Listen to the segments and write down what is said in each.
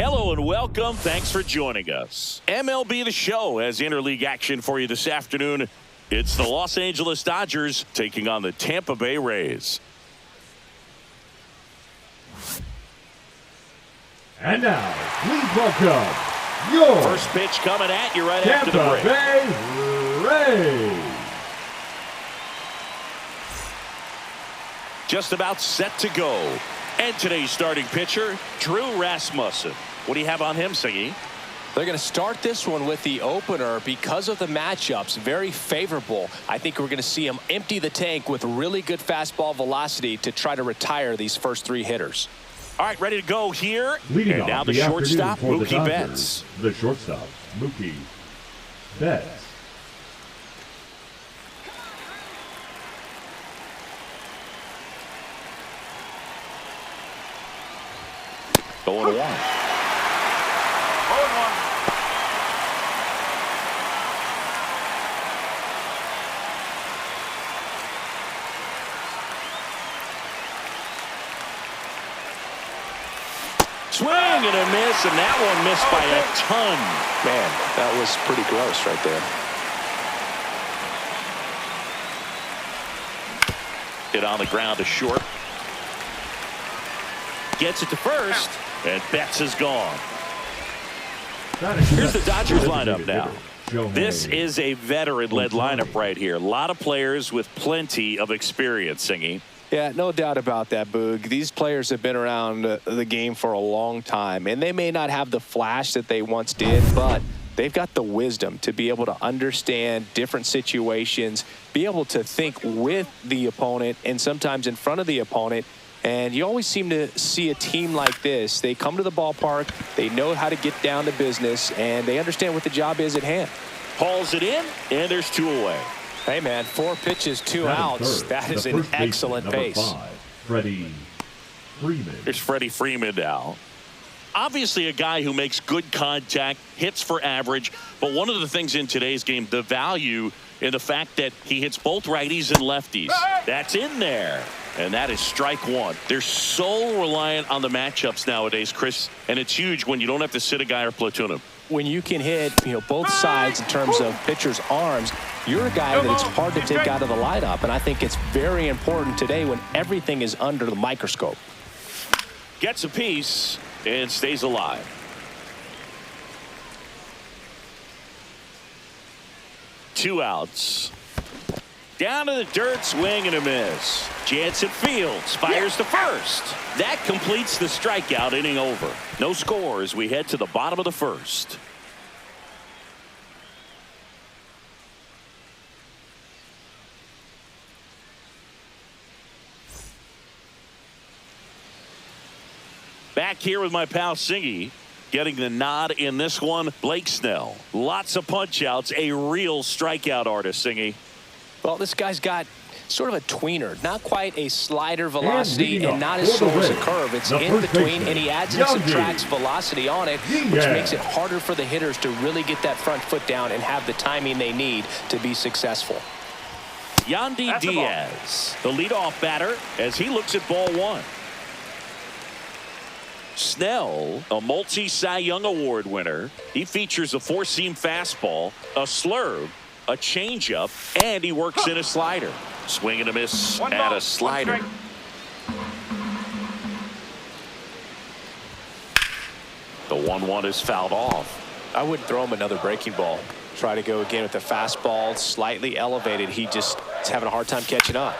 Hello and welcome. Thanks for joining us. MLB The Show has interleague action for you this afternoon. It's the Los Angeles Dodgers taking on the Tampa Bay Rays. And now, please welcome your first pitch coming at you right Tampa after the break. Bay Rays. Just about set to go. And today's starting pitcher, Rasmussen. What do you have on him, Siggy? They're going to start this one with the opener because of the matchups. Very favorable. I think we're going to see him empty the tank with really good fastball velocity to try to retire these first three hitters. All right, ready to go here. Leading and now off the shortstop, for the Mookie Dodgers, Betts. The shortstop, Mookie Betts. Going one. 0-1. Swing and a miss, and that one missed by a ton. Man, that was pretty gross right there. Hit on the ground to short. Gets it to first, and Betts is gone. Here's the Dodgers lineup now. This is a veteran-led lineup right here. A lot of players with plenty of experience, Singy. Yeah, no doubt about that, Boog. These players have been around the game for a long time, and they may not have the flash that they once did, but they've got the wisdom to be able to understand different situations, be able to think with the opponent and sometimes in front of the opponent. And you always seem to see a team like this. They come to the ballpark, they know how to get down to business, and they understand what the job is at hand. Hauls it in, and there's two away. Hey, man, 4 pitches, 2 outs. That is an excellent pace. Freddie Freeman. Here's Freddie Freeman now. Obviously a guy who makes good contact, hits for average, but one of the things in today's game, the value in the fact that he hits both righties and lefties. That's in there. And that is strike one. They're so reliant on the matchups nowadays, Chris, and it's huge when you don't have to sit a guy or platoon him. When you can hit, both sides in terms of pitchers' arms, you're a guy that it's hard to take out of the lineup. And I think it's very important today when everything is under the microscope. Gets a piece and stays alive. Two outs. Down to the dirt, swing and a miss. Jansen fields, fires to first. That completes the strikeout, inning over. No score as we head to the bottom of the first. Back here with my pal Singy. Getting the nod in this one, Blake Snell. Lots of punch outs, a real strikeout artist, Singy. Well, this guy's got sort of a tweener, not quite a slider velocity and not as slow as a curve. It's in between, and he adds and subtracts velocity on it, which makes it harder for the hitters to really get that front foot down and have the timing they need to be successful. Yandy Diaz, the leadoff batter, as he looks at ball one. Snell, a multi-Cy Young Award winner. He features a four-seam fastball, a slurve, a changeup, and he works in a slider. Swing and a miss at a slider. The 1-1 is fouled off. I wouldn't throw him another breaking ball. Try to go again with the fastball, slightly elevated. He just is having a hard time catching up.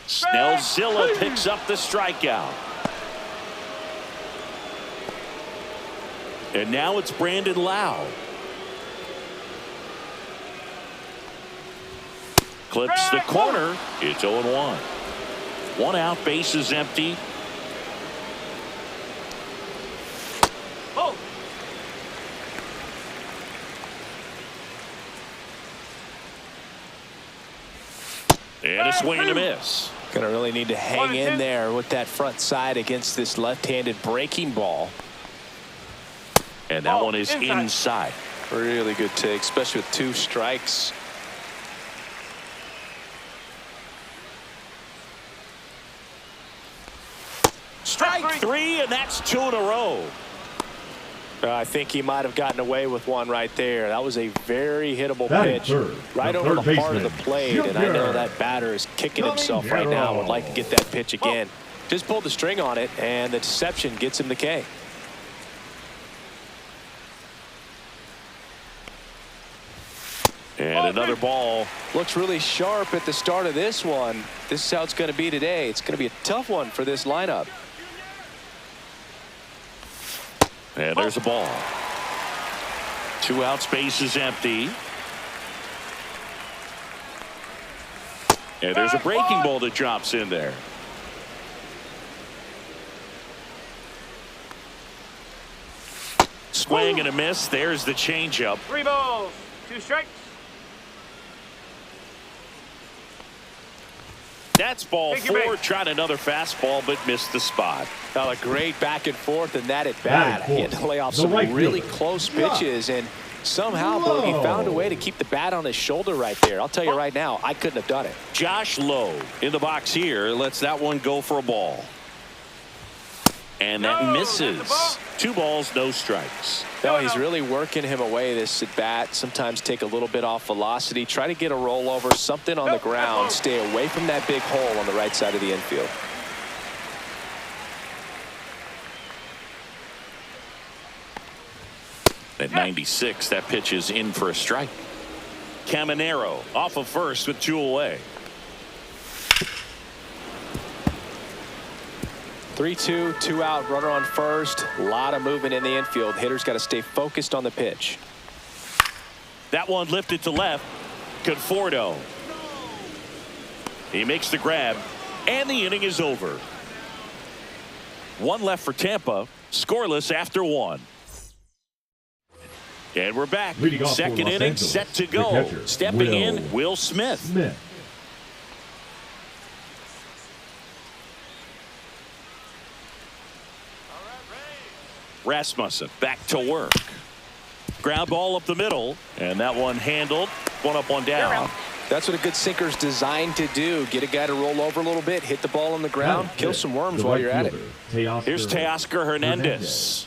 Snellzilla picks up the strikeout. And now it's Brandon Lau. Clips the corner. It's 0-1. 1 out, base is empty. And a swing and a miss. Going to really need to hang in there with that front side against this left-handed breaking ball. And that one is inside. Really good take, especially with 2 strikes. Strike three, and that's 2 in a row. I think he might have gotten away with one right there. That was a very hittable pitch right over the heart of the plate, and I know that batter is kicking himself right now. Would like to get that pitch again. Just pulled the string on it, and the deception gets him the K. And another ball. Looks really sharp at the start of this one. This is how it's going to be today. It's going to be a tough one for this lineup. And there's a ball. 2 outs, base is empty. And there's a breaking ball that drops in there. Swing and a miss. There's the changeup. 3 balls, 2 strikes. That's ball 4. Tried another fastball, but missed the spot. A great back and forth in that at bat. He had to lay off some really close pitches, and somehow Boogie found a way to keep the bat on his shoulder right there. I'll tell you right now, I couldn't have done it. Josh Lowe in the box here lets that one go for a ball. And that misses. 2 balls, no strikes. No, he's really working him away this at bat. Sometimes take a little bit off velocity. Try to get a rollover, something on the ground. Stay away from that big hole on the right side of the infield. At 96, that pitch is in for a strike. Caminero off of first with 2 away. 3-2, 2 out, runner on first. A lot of movement in the infield. Hitter's got to stay focused on the pitch. That one lifted to left. Conforto. He makes the grab, and the inning is over. 1 left for Tampa, scoreless after 1. And we're back. Second inning set to go. Stepping in, Will Smith. Rasmussen back to work. Ground ball up the middle, and that one handled. 1 up, 1 down. That's what a good sinker's designed to do. Get a guy to roll over a little bit, hit the ball on the ground, kill some worms while you're at it. Here's Teoscar Hernandez.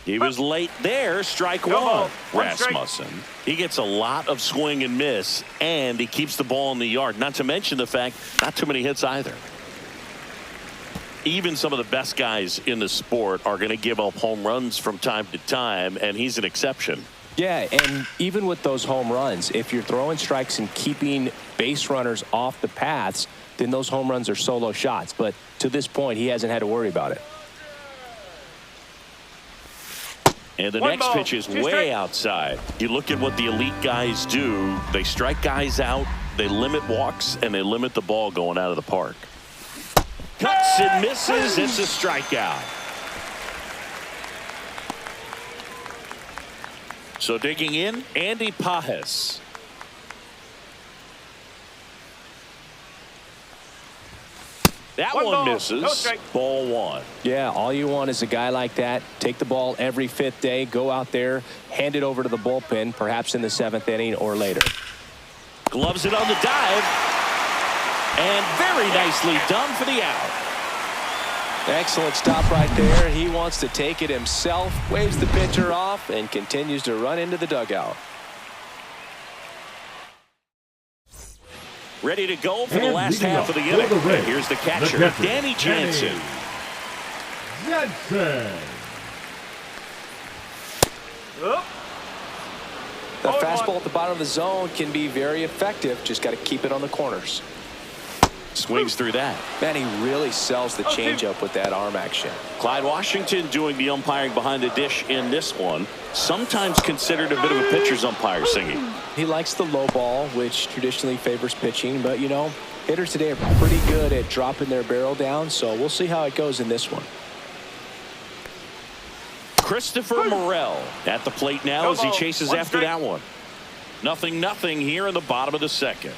He was late there. Strike 1. Rasmussen. He gets a lot of swing and miss, and he keeps the ball in the yard. Not to mention the fact, not too many hits either. Even some of the best guys in the sport are going to give up home runs from time to time, and he's an exception. Yeah, and even with those home runs, if you're throwing strikes and keeping base runners off the paths, then those home runs are solo shots. But to this point, he hasn't had to worry about it. And the next pitch is way outside. You look at what the elite guys do. They strike guys out, they limit walks, and they limit the ball going out of the park. Cuts and misses. It's a strikeout. So digging in, Andy Pajes. That one misses. Ball 1. Yeah, all you want is a guy like that. Take the ball every 5th day, go out there, hand it over to the bullpen, perhaps in the 7th inning or later. Gloves it on the dive. And very nicely done for the out. Excellent stop right there. He wants to take it himself, waves the pitcher off, and continues to run into the dugout. Ready to go for the last half of the inning. Here's the catcher, Danny Jansen. The fastball at the bottom of the zone can be very effective. Just got to keep it on the corners. Swings through that. Man, he really sells the changeup with that arm action. Clyde Washington doing the umpiring behind the dish in this one. Sometimes considered a bit of a pitcher's umpire singing. He likes the low ball, which traditionally favors pitching. But, you know, hitters today are pretty good at dropping their barrel down. So we'll see how it goes in this one. Christopher Morel at the plate now as he chases after that one. 0-0 here in the bottom of the 2nd.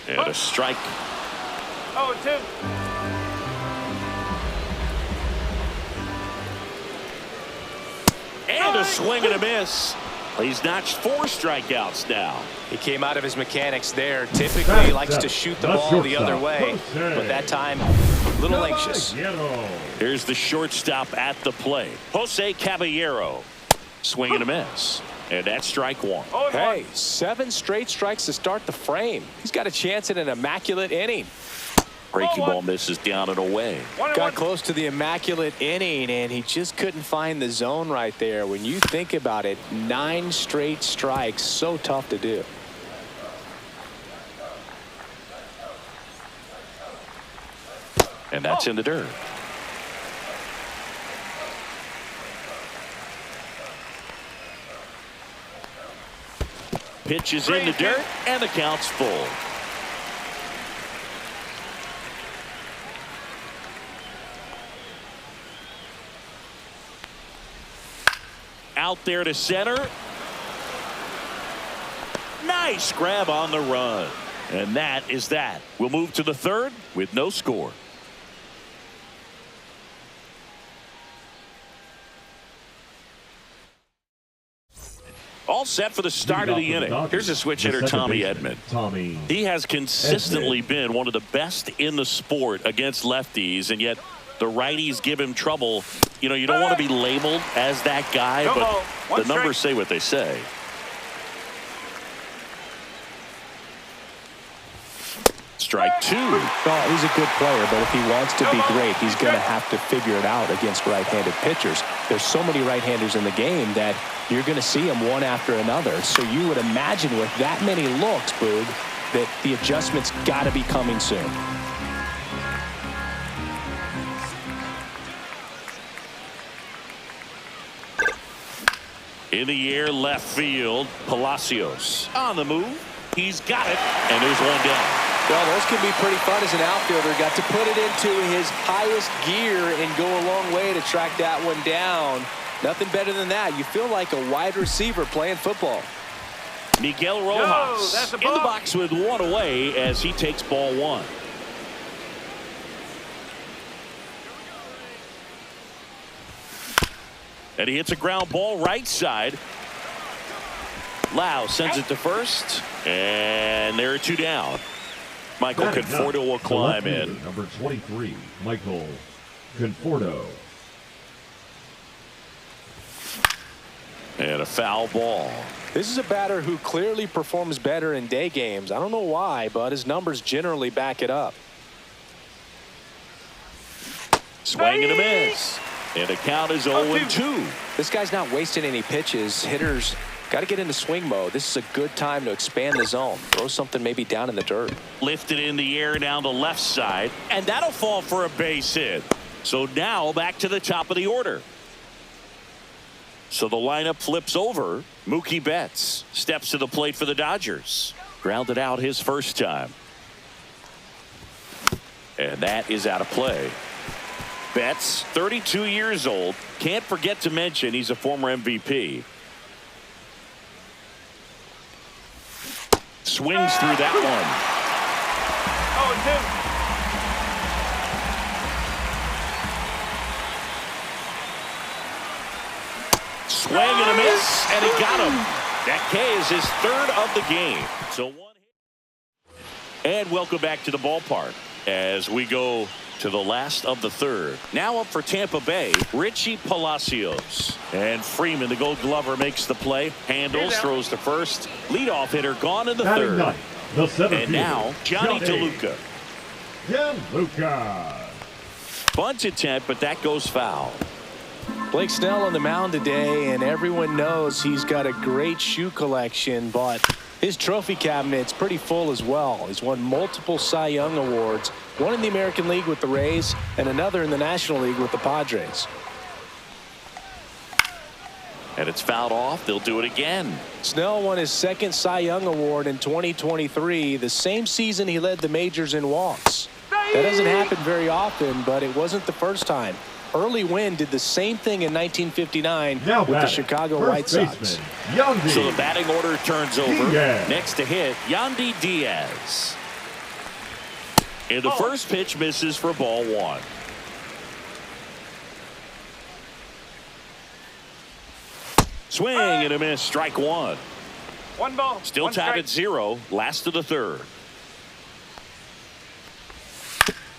And a strike. 0-2. And a swing and a miss. He's notched 4 strikeouts now. He came out of his mechanics there. Typically, he likes to shoot the ball the other way, but that time, a little anxious. Here's the shortstop at the plate, Jose Caballero. Swing and a miss. And that's strike 1. Hey, 7 straight strikes to start the frame. He's got a chance at an immaculate inning. Breaking ball misses down and away. Got close to the immaculate inning, and he just couldn't find the zone right there. When you think about it, 9 straight strikes, so tough to do. And that's in the dirt. Pitch is in the dirt, and the count's full. Out there to center. Nice grab on the run. And that is that. We'll move to the 3rd with no score. All set for the start of the inning. Here's a switch hitter, Tommy Edman. He has consistently been one of the best in the sport against lefties, and yet the righties give him trouble. You know, you don't want to be labeled as that guy, but the numbers say what they say. Strike 2. Oh, he's a good player, but if he wants to be great, he's going to have to figure it out against right-handed pitchers. There's so many right-handers in the game that you're going to see them one after another. So you would imagine with that many looks, Boog, that the adjustment's got to be coming soon. In the air, left field, Palacios on the move. He's got it, and there's one down. Well, those can be pretty fun as an outfielder. Got to put it into his highest gear and go a long way to track that one down. Nothing better than that. You feel like a wide receiver playing football. Miguel Rojas in the box with 1 away as he takes ball 1. And he hits a ground ball right side. Lau sends it to first, and there are 2 down. Michael Conforto will climb in. Number 23, Michael Conforto. And a foul ball. This is a batter who clearly performs better in day games. I don't know why, but his numbers generally back it up. Swing and a miss. And the count is 0-2. This guy's not wasting any pitches. Hitters got to get into swing mode. This is a good time to expand the zone. Throw something maybe down in the dirt. Lifted in the air down the left side, and that'll fall for a base hit. So now back to the top of the order. So the lineup flips over. Mookie Betts steps to the plate for the Dodgers. Grounded out his first time. And that is out of play. Betts, 32 years old. Can't forget to mention he's a former MVP. Swings through that one. 0-2. Swing and a miss, and he got him. That K is his 3rd of the game. So 1 hit. And welcome back to the ballpark as we go to the last of the 3rd. Now up for Tampa Bay, Richie Palacios. And Freeman, the Gold Glover, makes the play. Handles, throws to first. Leadoff hitter gone in the 3rd. And now Johnny DeLuca. Bunt attempt, but that goes foul. Blake Snell on the mound today, and everyone knows he's got a great shoe collection, but his trophy cabinet's pretty full as well. He's won multiple Cy Young awards, one in the American League with the Rays and another in the National League with the Padres. And it's fouled off. They'll do it again. Snell won his 2nd Cy Young award in 2023, the same season he led the majors in walks. That doesn't happen very often, but it wasn't the first time. Early Wynn did the same thing in 1959 with the Chicago White Sox. So the batting order turns over. Next to hit, Yandy Diaz. And the first pitch misses for ball 1. Swing and a miss, strike one. One ball. Still one tied strike. at 0, last of the third.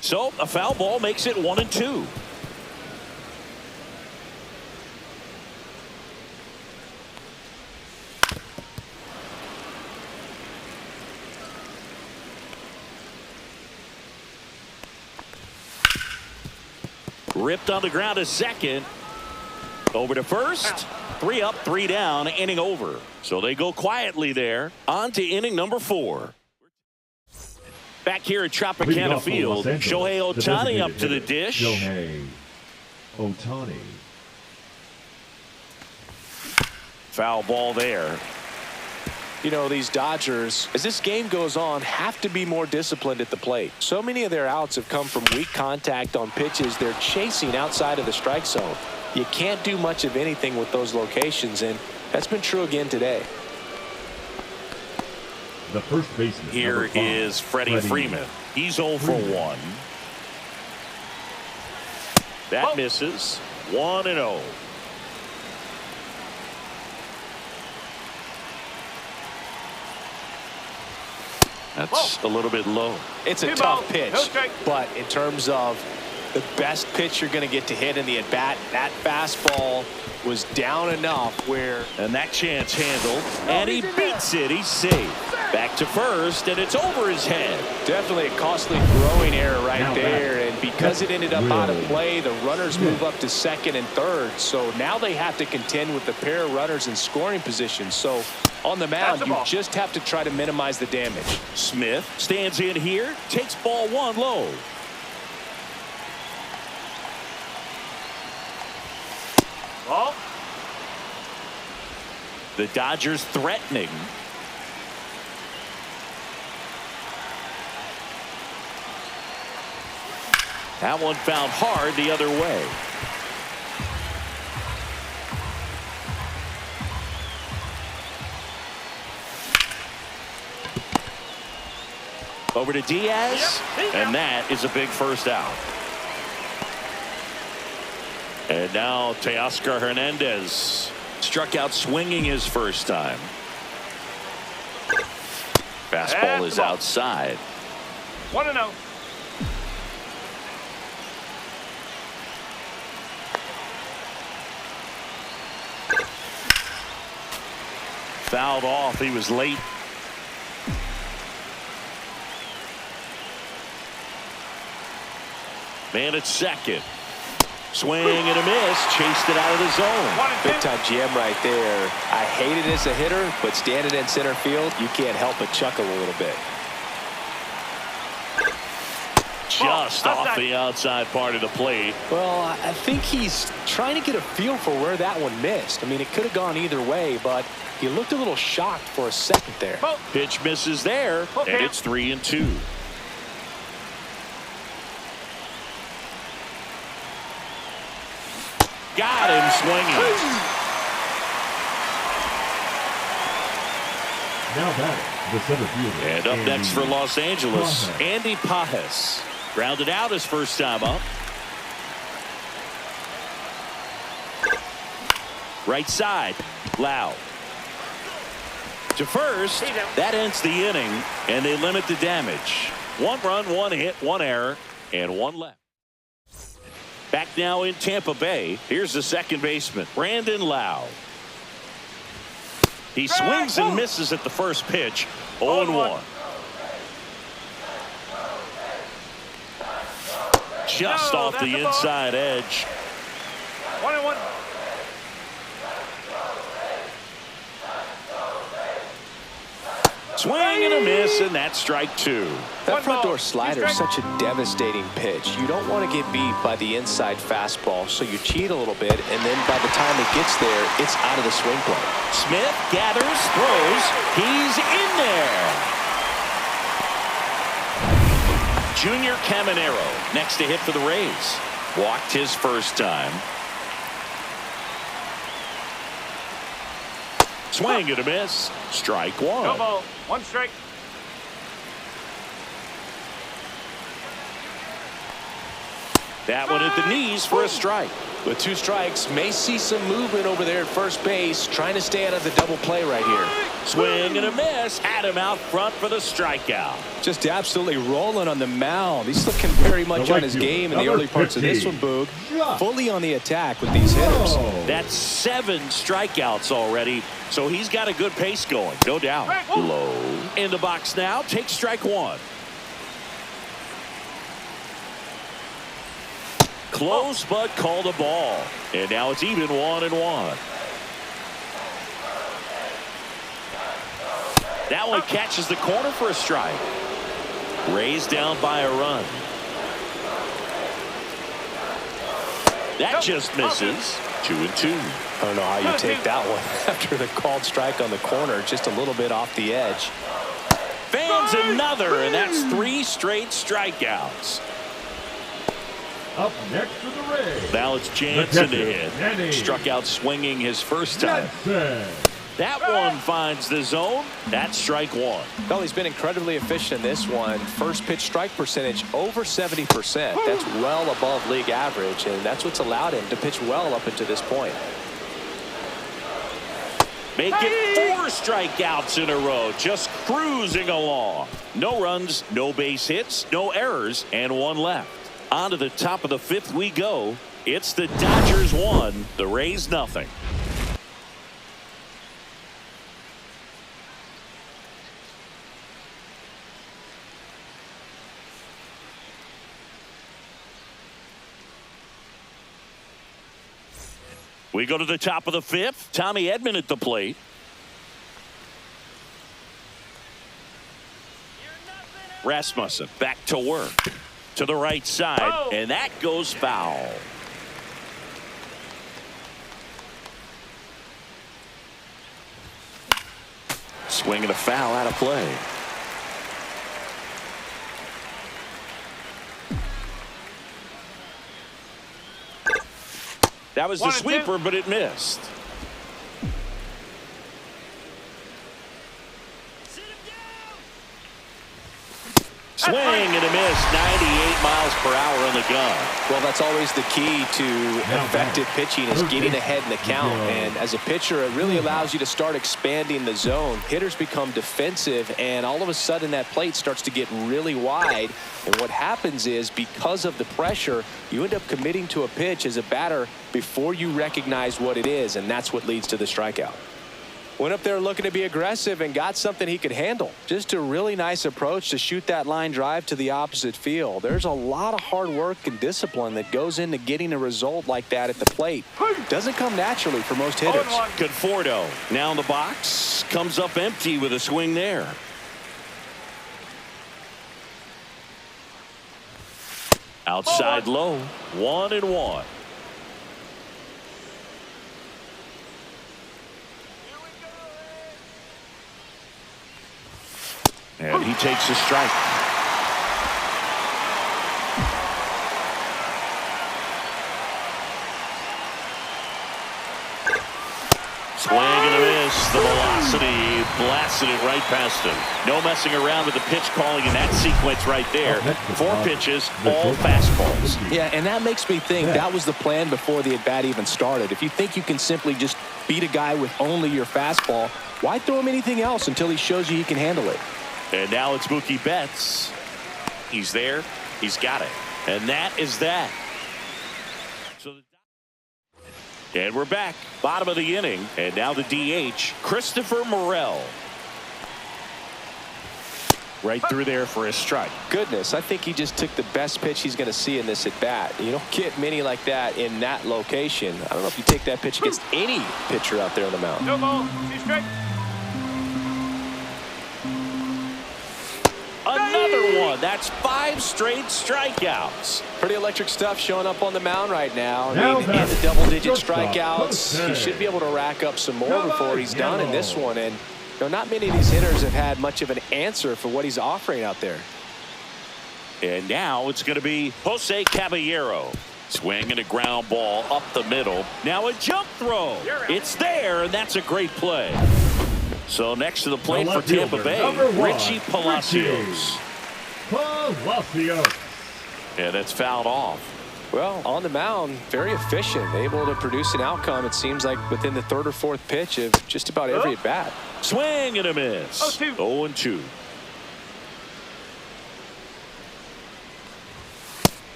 So a foul ball makes it 1-2. Ripped on the ground to second. Over to first. 3 up, 3 down, inning over. So they go quietly there. On to inning number 4. Back here at Tropicana Field, Shohei Ohtani up to the dish. Shohei Ohtani. Foul ball there. You know, these Dodgers, as this game goes on, have to be more disciplined at the plate. So many of their outs have come from weak contact on pitches they're chasing outside of the strike zone. You can't do much of anything with those locations, and that's been true again today. The first baseman. Here is Freddie Freeman. He's 0 for 1. That misses. 1-0. That's a little bit low. It's a Two tough balls, pitch, no strike. but in terms of the best pitch you're going to get to hit in the at-bat, that fastball was down enough where... And that chance handled, and he beats it. He's safe. Back to first, and it's over his head. Definitely a costly throwing error right there, and because it ended up out of play, the runners move up to second and third, so now they have to contend with the pair of runners in scoring position. So on the mound, you just have to try to minimize the damage. Smith stands in here, takes ball 1 low. Ball. The Dodgers threatening. That one fouled hard the other way. Over to Diaz, and that is a big first out. And now Teoscar Hernandez struck out swinging his first time. Fastball is outside. 1-0. Fouled off. He was late. Man at second. Swing and a miss. Chased it out of the zone. Big time jam right there. I hate it as a hitter, but standing in center field, you can't help but chuckle a little bit. Just off the outside part of the plate. Well, I think he's trying to get a feel for where that one missed. I mean, it could have gone either way, but he looked a little shocked for a second there. Pitch misses there, and it's 3-2. Got him swinging. Now batting, the center fielder. And up next for Los Angeles, Pages. Andy Pages. Grounded out his first time up. Right side, Lau. To first, that ends the inning, and they limit the damage. 1 run, 1 hit, 1 error, and 1 left. Back now in Tampa Bay. Here's the second baseman, Brandon Lau. He swings and misses at the first pitch. 0-1. Just off the inside edge. 1-1. Swing and a miss, and that's strike 2. That front door slider is such a devastating pitch. You don't want to get beat by the inside fastball, so you cheat a little bit, and then by the time it gets there, it's out of the swing play. Smith gathers, throws. He's in there. Junior Caminero next to hit for the Rays. Walked his first time. Swing and a miss. Strike 1. No ball. 1 strike. That one at the knees for a strike. With 2 strikes, may see some movement over there at first base, trying to stay out of the double play right here. Swing and a miss. Had him out front for the strikeout. Just absolutely rolling on the mound. He's looking very much on his game in the early parts of this one, Boog. Fully on the attack with these hitters. That's 7 strikeouts already, so he's got a good pace going, no doubt. Low. In the box now, take strike 1. Close, but called a ball. And now it's even 1-1. That one catches the corner for a strike. Raised down by a run. That just misses. 2-2. I don't know how you take that one after the called strike on the corner, just a little bit off the edge. Fans another, and that's 3 straight strikeouts. Up next to the Rays. Now it's Jansen to hit. Struck out swinging his first time. That one finds the zone. That's strike 1. Well, he's been incredibly efficient in this one. First pitch strike percentage over 70%. That's well above league average, and that's what's allowed him to pitch well up until this point. Make it 4 strikeouts in a row, just cruising along. No runs, no base hits, no errors, and 1 left. On to the top of the 5th we go. It's the Dodgers 1, the Rays nothing. We go to the top of the 5th. Tommy Edman at the plate. Rasmussen back to work. To the right side, and that goes foul. Swing and a foul out of play. That was the sweeper, but it missed. Swing and a miss. 98 miles per hour on the gun. Well, that's always the key to effective pitching, is getting ahead in the count. And as a pitcher, it really allows you to start expanding the zone. Hitters become defensive, and all of a sudden that plate starts to get really wide. And what happens is, because of the pressure, you end up committing to a pitch as a batter before you recognize what it is, and that's what leads to the strikeout. Went up there looking to be aggressive and got something he could handle. Just a really nice approach to shoot that line drive to the opposite field. There's a lot of hard work and discipline that goes into getting a result like that at the plate. Doesn't come naturally for most hitters. Conforto now in the box, comes up empty with a swing there. Outside low, 1-1. And he takes a strike. Swing and a miss. The velocity blasted it right past him. No messing around with the pitch calling in that sequence right there. 4 pitches, all fastballs. Yeah, and that makes me think that was the plan before the at-bat even started. If you think you can simply just beat a guy with only your fastball, why throw him anything else until he shows you he can handle it? And now it's Mookie Betts. He's there. He's got it. And that is that. And we're back. Bottom of the inning. And now the DH, Christopher Morel. Right through there for a strike. Goodness, I think he just took the best pitch he's going to see in this at-bat. You don't get many like that in that location. I don't know if you take that pitch against any pitcher out there on the mound. No ball. 2 strike. Another one. That's 5 straight strikeouts. Pretty electric stuff showing up on the mound right now. I mean, in the double-digit strikeouts, he should be able to rack up some more before he's done in this one. And you know, not many of these hitters have had much of an answer for what he's offering out there. And now it's going to be Jose Caballero. Swing and a ground ball up the middle. Now a jump throw. It's there, and that's a great play. So next to the plate for Tampa Bay, Richie Palacios. Palacios. And that's fouled off. Well, on the mound, very efficient, able to produce an outcome, it seems like, within the third or fourth pitch of just about every at-bat. Swing and a miss. 0-2. 0-2.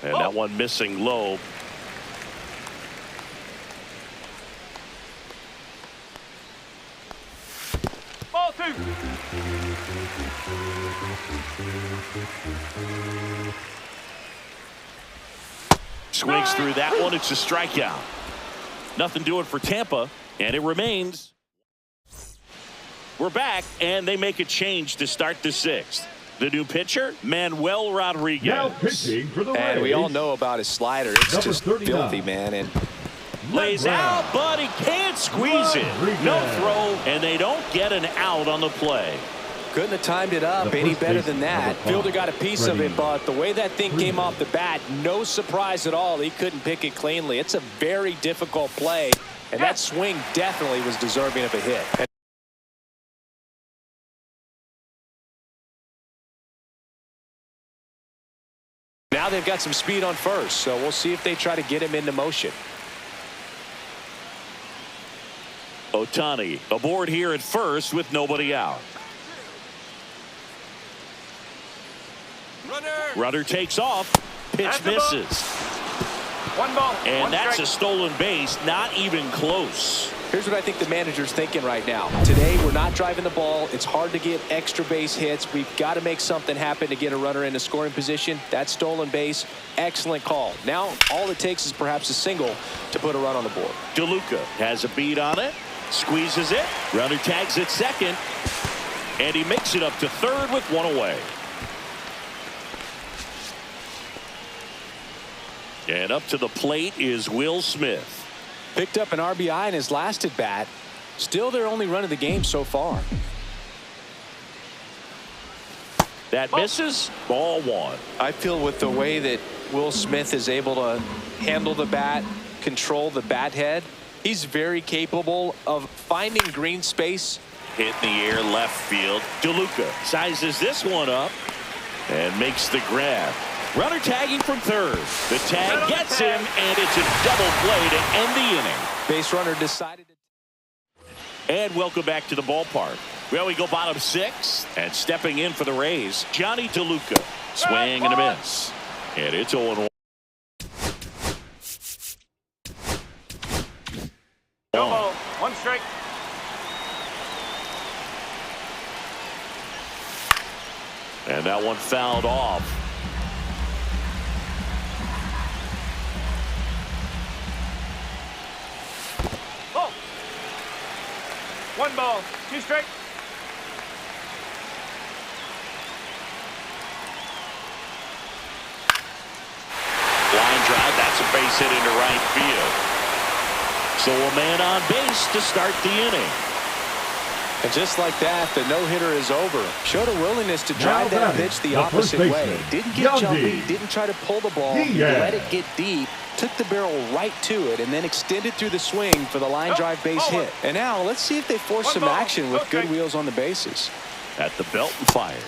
And that one missing low. Ball 2. Swings through that one. It's a strikeout. Nothing doing for Tampa, and it remains. We're back, and they make a change to start the sixth. The new pitcher, Manuel Rodriguez. Now pitching for the Rays. And we all know about his slider. It's Number just 39. filthy, man. And Lays out, but he can't squeeze it. No throw, and they don't get an out on the play. couldn't have timed it up The any first better baseman, than that. number 5, Fielder got a piece of ready. it, but the way that thing came off the bat, no surprise at all. He couldn't pick it cleanly. It's a very difficult play, and that swing definitely was deserving of a hit. Now they've got some speed on first, so we'll see if they try to get him into motion. Ohtani aboard here at first with nobody out. Runner takes off. Pitch misses. 1 ball. And 1 that's strike. a stolen base. Not even close. Here's what I think the manager's thinking right now. Today, we're not driving the ball. It's hard to get extra base hits. We've got to make something happen to get a runner in a scoring position. That stolen base, excellent call. Now, all it takes is perhaps a single to put a run on the board. DeLuca has a beat on it. Squeezes it. Runner tags at second. And he makes it up to third with one away. And up to the plate is Will Smith. Picked up an RBI in his last at bat. Still their only run of the game so far. That misses. Ball 1. I feel with the way that Will Smith is able to handle the bat, control the bat head, he's very capable of finding green space. Hit in the air left field. DeLuca sizes this one up and makes the grab. Runner tagging from third. The tag gets him, and it's a double play to end the inning. Base runner decided to... And welcome back to the ballpark. Well, we go bottom 6, and stepping in for the Rays, Johnny DeLuca. Swing and a miss. And it's 0-1. No ball. 1 strike. And that one fouled off. Oh. 1 ball. 2 strike. Line drive. That's a base hit into right field. So a man on base to start the inning. And just like that, the no-hitter is over. Showed a willingness to drive Now that batting, pitch the the opposite first way. baseman, Didn't get Yandy. jumpy, didn't try to pull the ball, Yeah. let it get deep, took the barrel right to it, and then extended through the swing for the line drive base hit. And now let's see if they force 1 some ball. action with good Okay. wheels on the bases. At the belt and fires.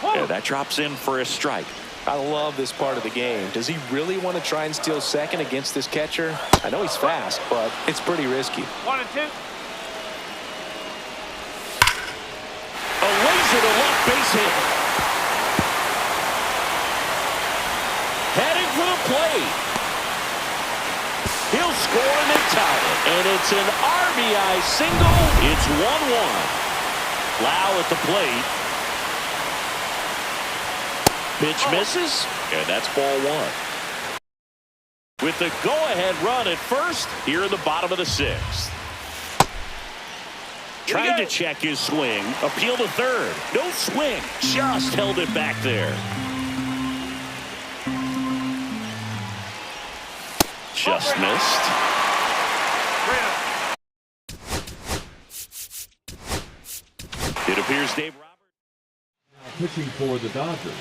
And that drops in for a strike. I love this part of the game. Does he really want to try and steal second against this catcher? I know he's fast, but it's pretty risky. 1 and 2. A laser to left base hit. Heading for the plate. He'll score and they tie it. And it's an RBI single. It's 1-1. Lau at the plate. Pitch misses, and that's ball 1. With the go-ahead run at first, here in the bottom of the 6th. Trying to check his swing. Appeal to third. No swing. Just held it back there. Just missed. It appears Dave Roberts. Pitching for the Dodgers,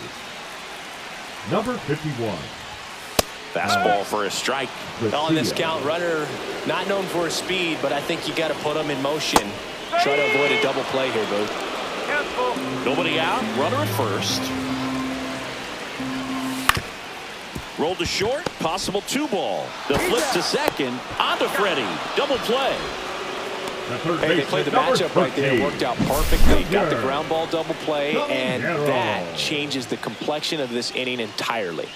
number 51. Fastball for a strike. On this count, runner not known for his speed, but I think you got to put him in motion. Try to avoid a double play here, Boo. Nobody out. Runner at first. Rolled to short, possible 2-ball. The flip to second, on to Freddie. Double play. Hey, they played the matchup right there. It worked out perfectly. Got the ground ball double play, and that changes the complexion of this inning entirely.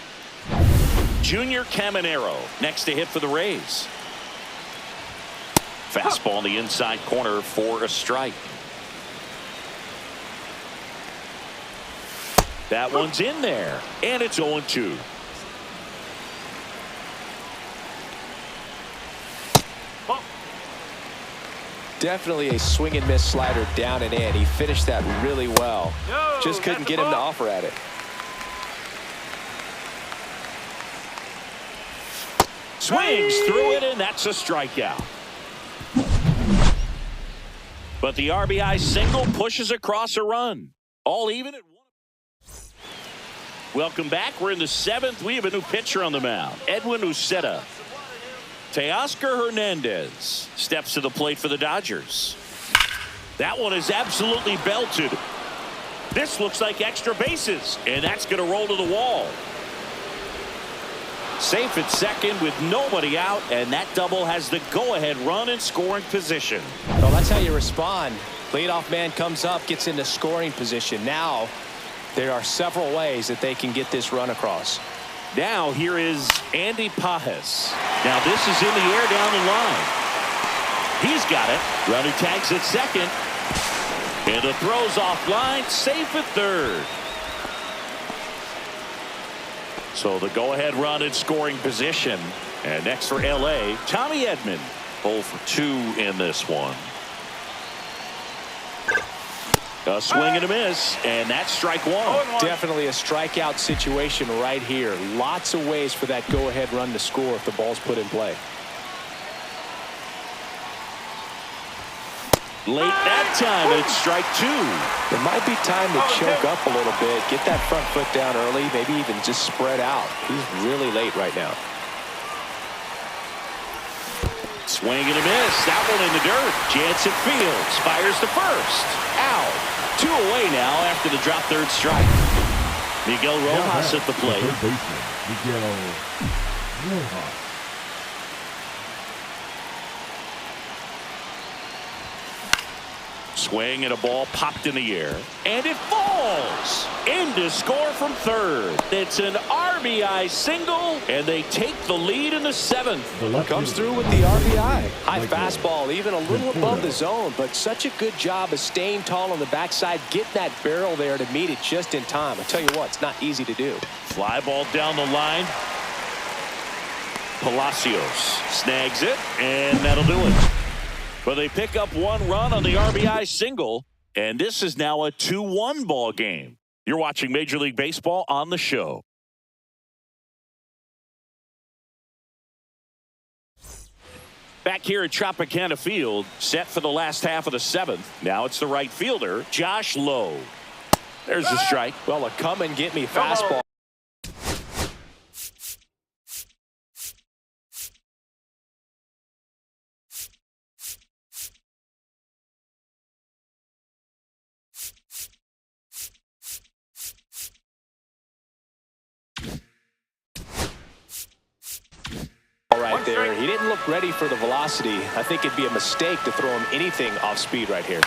Junior Caminero next to hit for the Rays. Fastball in the inside corner for a strike. That one's in there, and it's 0-2. Definitely a swing and miss slider down and in. He finished that really well. Just couldn't get him to offer at it. Swings through it, and that's a strikeout. But the RBI single pushes across a run. All even at 1. Welcome back. We're in the 7th. We have a new pitcher on the mound, Edwin Uceta. Teoscar Hernandez steps to the plate for the Dodgers. That one is absolutely belted. This looks like extra bases, and that's going to roll to the wall. Safe at second with nobody out, and that double has the go-ahead run in scoring position. Well, that's how you respond. Leadoff man comes up, gets into scoring position. Now, there are several ways that they can get this run across. Now here is Andy Pajes. Now this is in the air down the line. He's got it. Runner tags at second. And the throw's offline. Safe at third. So the go-ahead run in scoring position. And next for LA, Tommy Edman. 0 for 2 in this one. A swing and a miss, and that's strike one. Definitely a strikeout situation right here. Lots of ways for that go-ahead run to score if the ball's put in play. Late that time, it's strike 2. It might be time to choke up a little bit, get that front foot down early, maybe even just spread out. He's really late right now. Swing and a miss. That one in the dirt. Jansen Fields fires to first. Out. 2 away now after the drop third strike. Miguel Rojas at the plate. Miguel Rojas. Swing and a ball popped in the air. And it falls. In to score from third. It's an RBI single, and they take the lead in the 7th. Comes through with the RBI. High fastball, even a little above the zone, but such a good job of staying tall on the backside, getting that barrel there to meet it just in time. I tell you what, it's not easy to do. Fly ball down the line. Palacios snags it, and that'll do it. But they pick up 1 run on the RBI single, and this is now a 2-1 ball game. You're watching Major League Baseball on the show. Back here at Tropicana Field, set for the last half of the 7th. Now it's the right fielder, Josh Lowe. There's the strike. Well, a come-and-get-me fastball. Right there. He didn't look ready for the velocity. I think it'd be a mistake to throw him anything off speed right here.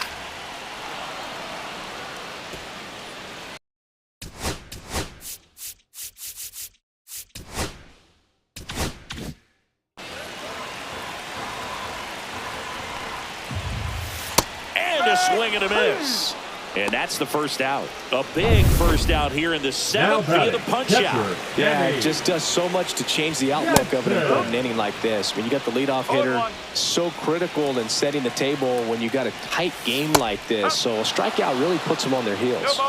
And a swing and a miss. And that's the first out. A big first out here in the 7th via the punch out. Yeah, it just does so much to change the outlook of an important inning like this. When you got the leadoff hitter, so critical in setting the table when you got a tight game like this. So a strikeout really puts them on their heels.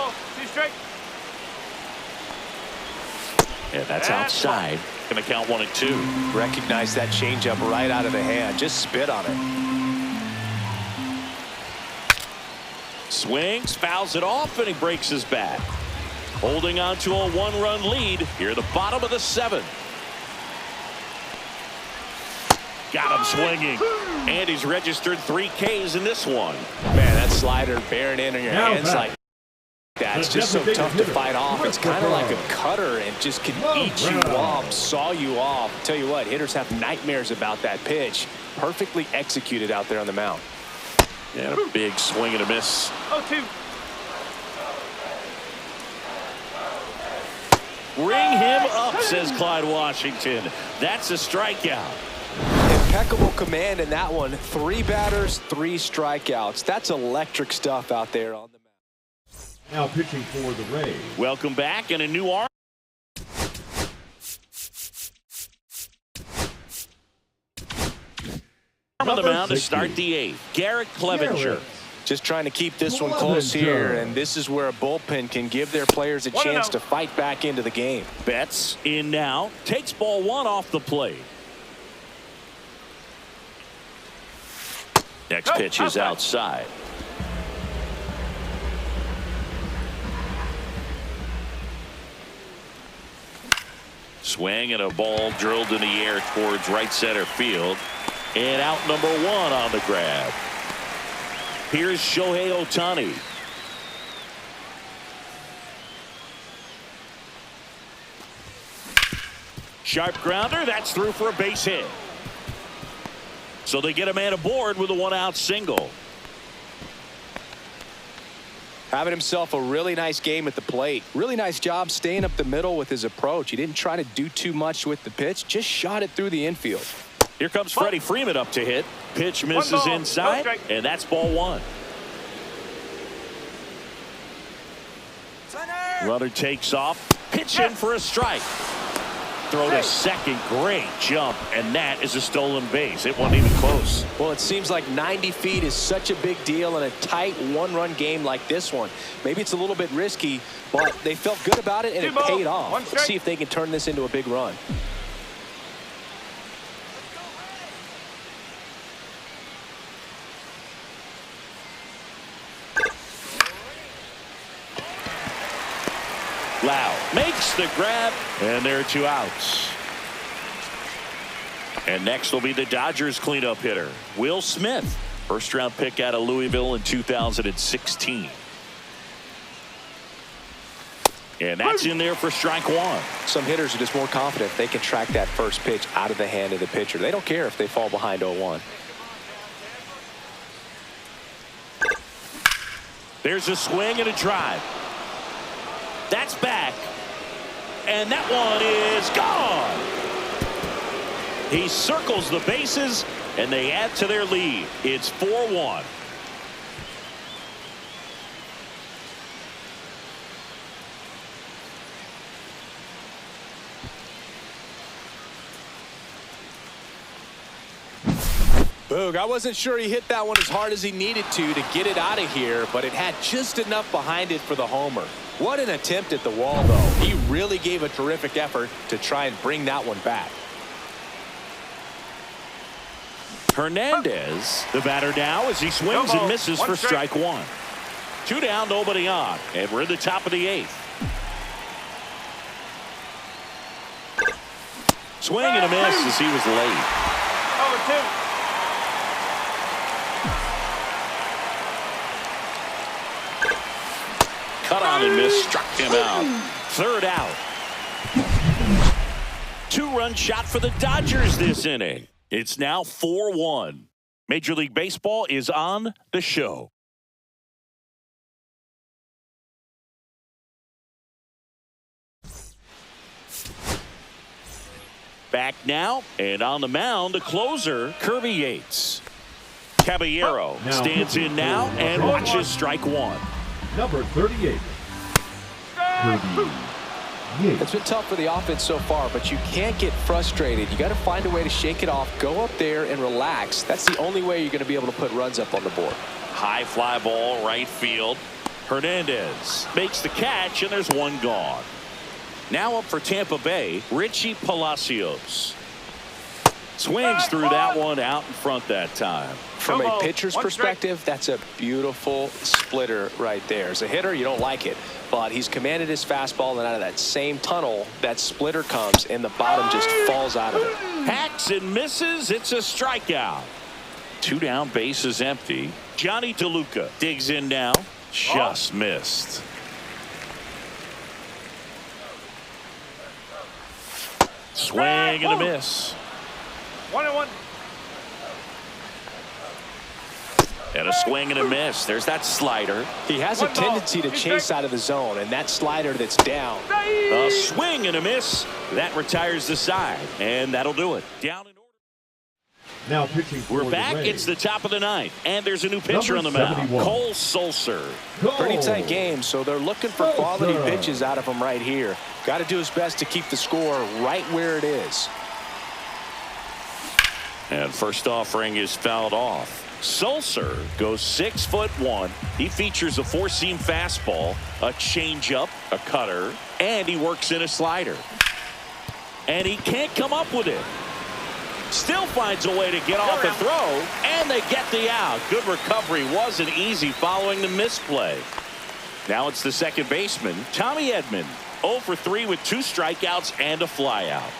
And that's outside. Going to count 1 and 2. Recognize that changeup right out of the hand. Just spit on it. Swings, fouls it off, and he breaks his bat. Holding on to a 1-run lead here at the bottom of the 7th. Got him swinging. And he's registered 3 Ks in this one. Man, that slider bearing in on your hands like That's just so tough to fight off. It's kind of like a cutter and just can eat you up, saw you off. Tell you what, hitters have nightmares about that pitch. Perfectly executed out there on the mound. And a big swing and a miss. 0-2. Ring him up, says Clyde Washington. That's a strikeout. Impeccable command in that one. 3 batters, 3 strikeouts. That's electric stuff out there on the mound. Now pitching for the Rays. Welcome back, and a new arm. On the mound to start the 8th. Garrett Clevenger. Just trying to keep this one close here, and this is where a bullpen can give their players a chance to fight back into the game. Betts in now. Takes ball 1 off the plate. Next pitch is outside. Swing and a ball drilled in the air towards right center field. And out number 1 on the grab. Here's Shohei Ohtani. Sharp grounder. That's through for a base hit. So they get a man aboard with a 1-out single. Having himself a really nice game at the plate. Really nice job staying up the middle with his approach. He didn't try to do too much with the pitch. Just shot it through the infield. Here comes Freddie Freeman up to hit. Pitch misses inside, and that's ball 1. Runner takes off. Pitch in for a strike. Throw to second. Great jump, and that is a stolen base. It wasn't even close. Well, it seems like 90 feet is such a big deal in a tight 1-run game like this one. Maybe it's a little bit risky, but they felt good about it, and it paid off. Let's see if they can turn this into a big run. Lau makes the grab, and there are 2 outs. And next will be the Dodgers cleanup hitter, Will Smith. First-round pick out of Louisville in 2016. And that's in there for strike 1. Some hitters are just more confident they can track that first pitch out of the hand of the pitcher. They don't care if they fall behind 0-1. There's a swing and a drive. That's back. And that one is gone. He circles the bases, and they add to their lead. It's 4-1. Boog, I wasn't sure he hit that one as hard as he needed to get it out of here, but it had just enough behind it for the homer. What an attempt at the wall, though. He really gave a terrific effort to try and bring that one back. Hernandez, the batter now, as he swings and misses for strike 1. 2 down, nobody on, and we're at the top of the 8th. Swing and a miss as he was late. 0-2. Cut on and miss, struck him out. 3rd out. 2-run shot for the Dodgers this inning. It's now 4-1. Major League Baseball is on the show. Back now, and on the mound, the closer, Kirby Yates. Caballero stands in now and watches strike 1. Number 38. Kirby Yates. It's been tough for the offense so far, but you can't get frustrated. You got to find a way to shake it off, go up there and relax. That's the only way you're going to be able to put runs up on the board. High fly ball, right field. Hernandez makes the catch, and there's 1 gone. Now up for Tampa Bay, Richie Palacios. Swings through that one out in front that time. From a pitcher's perspective, that's a beautiful splitter right there. As a hitter, you don't like it, but he's commanded his fastball, and out of that same tunnel, that splitter comes, and the bottom just falls out of it. Hacks and misses. It's a strikeout. 2 down, bases empty. Johnny DeLuca digs in now. Just missed. Swing and a miss. 1-1. And a swing and a miss. There's that slider. He has a tendency to chase out of the zone, and that slider that's down. A swing and a miss. That retires the side, and that'll do it. Down in order. Now pitching for We're back. the Rays. It's the top of the ninth, and there's a new pitcher Number on the mound. 71. Cole Sulser. Pretty tight game, so they're looking for quality pitches out of him right here. Got to do his best to keep the score right where it is. And first offering is fouled off. Sulser goes 6'1". He features a four-seam fastball, a changeup, a cutter, and he works in a slider. And he can't come up with it. Still finds a way to get off the throw, and they get the out. Good recovery. Wasn't easy following the misplay. Now it's the second baseman, Tommy Edman. 0 for 3 with 2 strikeouts and a flyout.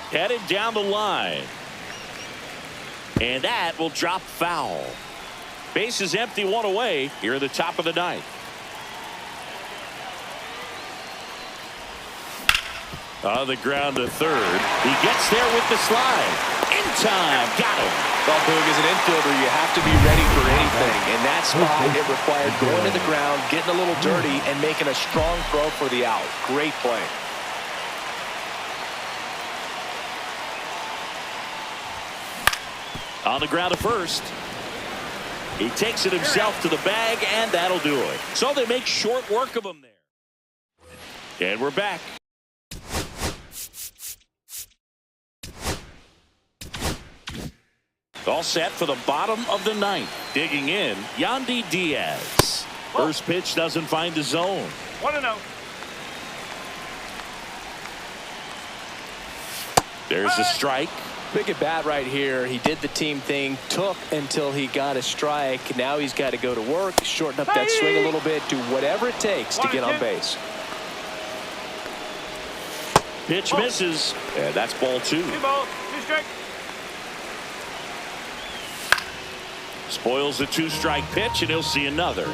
Headed down the line. And that will drop foul. Base is empty, 1 away here at the top of the ninth. On the ground to third. He gets there with the slide. In time. Got him. Well, Boog, as an infielder, you have to be ready for anything. In that spot, it required going to the ground, getting a little dirty, and making a strong throw for the out. Great play. On the ground to first. He takes it himself to the bag, and that'll do it. So they make short work of him there. And we're back. All set for the bottom of the ninth. Digging in, Yandy Diaz. First pitch doesn't find the zone. 1-0. There's a strike. Big at bat right here. He did the team thing, took until he got a strike. Now he's got to go to work, shorten up that swing a little bit, do whatever it takes to get on base. Pitch misses, and that's ball 2. 2 balls, 2 strikes. Spoils the 2-strike pitch, and he'll see another.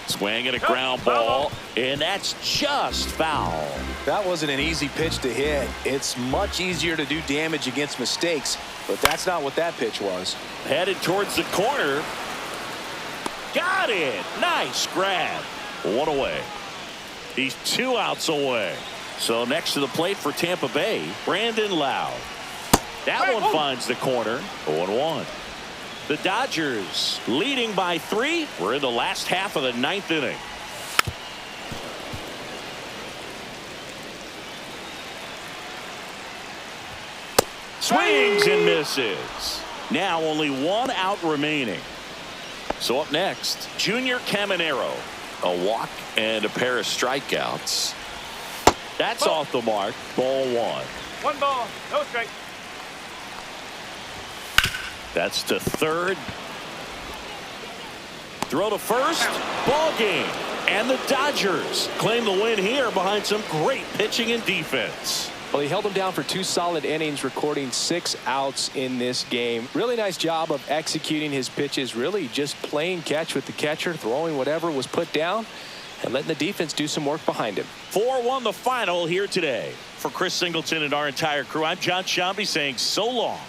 Swing and a ground ball, and that's just foul. That wasn't an easy pitch to hit. It's much easier to do damage against mistakes, but that's not what that pitch was. Headed towards the corner. Got it. Nice grab. 1 away. He's 2 outs away. So next to the plate for Tampa Bay, Brandon Lowe. That one finds the corner. 0-1. The Dodgers leading by 3. We're in the last half of the ninth inning. Swings and misses. Now only 1 out remaining. So up next, Junior Caminero. A walk and a pair of strikeouts. That's off the mark. Ball 1. 1 ball, no strike. That's to third. Throw to first. Ball game. And the Dodgers claim the win here behind some great pitching and defense. Well, he held him down for 2 solid innings, recording 6 outs in this game. Really nice job of executing his pitches, really just playing catch with the catcher, throwing whatever was put down, and letting the defense do some work behind him. 4-1 the final here today. For Chris Singleton and our entire crew, I'm John Shambi saying so long